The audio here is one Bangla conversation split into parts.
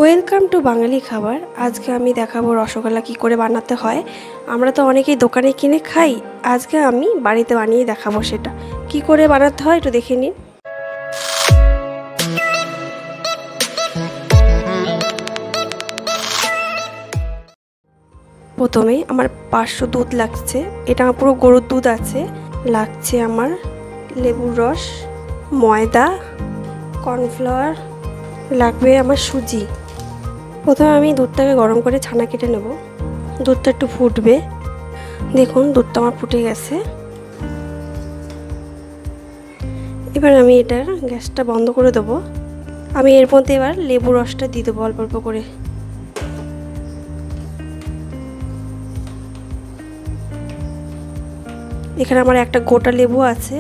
ওয়েলকাম টু বাঙালি খাবার। আজকে আমি দেখাবো রসগোল্লা কি করে বানাতে হয়। আমরা তো অনেকেই দোকানে কিনে খাই, আজকে আমি বাড়িতে বানিয়ে দেখাবো সেটা কি করে বানাতে হয় একটু দেখে নিন। প্রথমে আমার 500 দুধ লাগছে, এটা আমার পুরো গরুর দুধ আছে। লাগছে আমার লেবুর রস, ময়দা, কর্নফ্লাওয়ার, লাগবে আমার সুজি। প্রথমে আমি দুধটাকে গরম করে ছানা কেটে নেব। দুধটা একটু ফুটবে, দেখুন দুধটা আমার ফুটে গেছে। এবার আমি এটা গ্যাসটা বন্ধ করে দেবো। আমি এর মধ্যে এবার লেবু রসটা দিয়ে দেবো অল্প অল্প করে। এখানে আমার একটা গোটা লেবু আছে।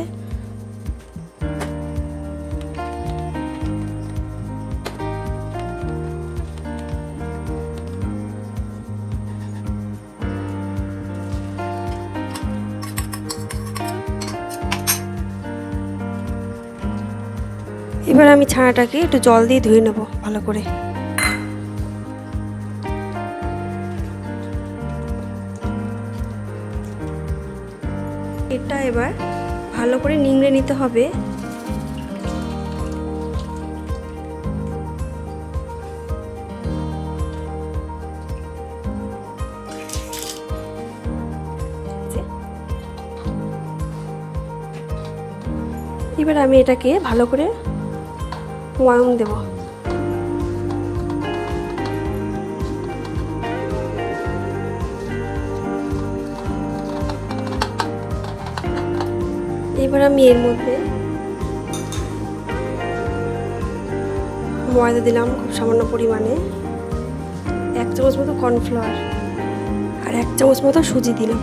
এবার আমি ছানাটাকে একটু জল দিয়ে ধুয়ে নেব ভালো করে। এটা এবার ভালো করে নিংড়ে নিতে হবে। এবার আমি এটাকে ভালো করে ময়াম দেব। এবার আমি এর মধ্যে ময়দা দিলাম খুব সামান্য পরিমাণে, 1 চামচ মতো কর্নফ্লাওয়ার আর 1 চামচ মতো সুজি দিলাম।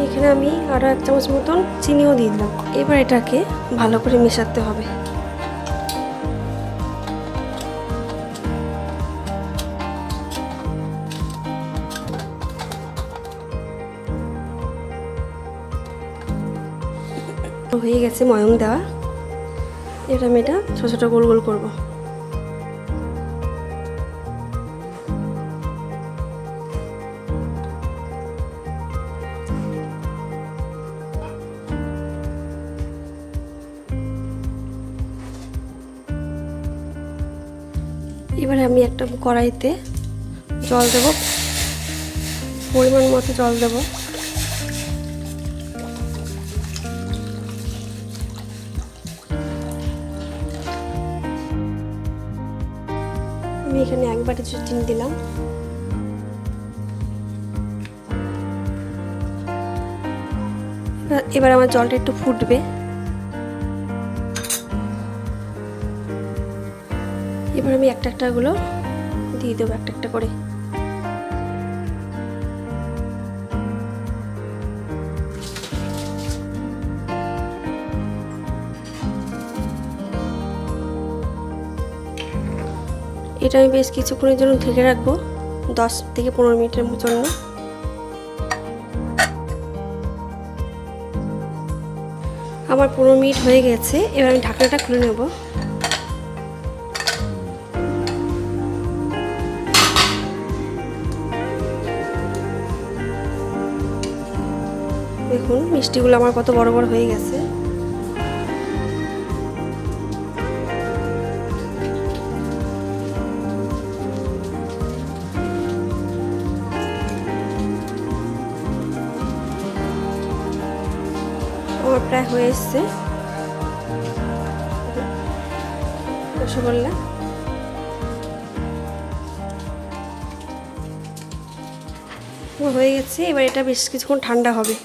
এখানে আমি আরও 1 চামচ মতন চিনিও দিয়ে দিলাম। এবার এটাকে ভালো করে মেশাতে হবে। হয়ে গেছে ময়াম দেওয়া। এটা আমি এটা ছোটো ছোটো গোল গোল করবো। এবার আমি একটা কড়াইতে জল দেব, পরিমাণ মতো জল দেব। আমি এখানে 1 বাটি চিনি দিলাম। এবার আমার জলটা একটু ফুটবে। এবার আমি একটা একটা গুলো দিয়ে দেবো একটা একটা করে। এটা আমি বেশ কিছুক্ষণের জন্য ঢেকে রাখবো, 10 থেকে 15 মিনিটের জন্য। আমার 15 মিনিট হয়ে গেছে। এবার আমি ঢাকনাটা খুলে নেব। দেখুন মিষ্টিগুলো আমার কত বড় বড় হয়ে গেছে। আমার প্রায় হয়ে এসছে রসগোল্লা। হয়ে গেছে। এবার এটা বেশ কিছুক্ষণ ঠান্ডা হবে।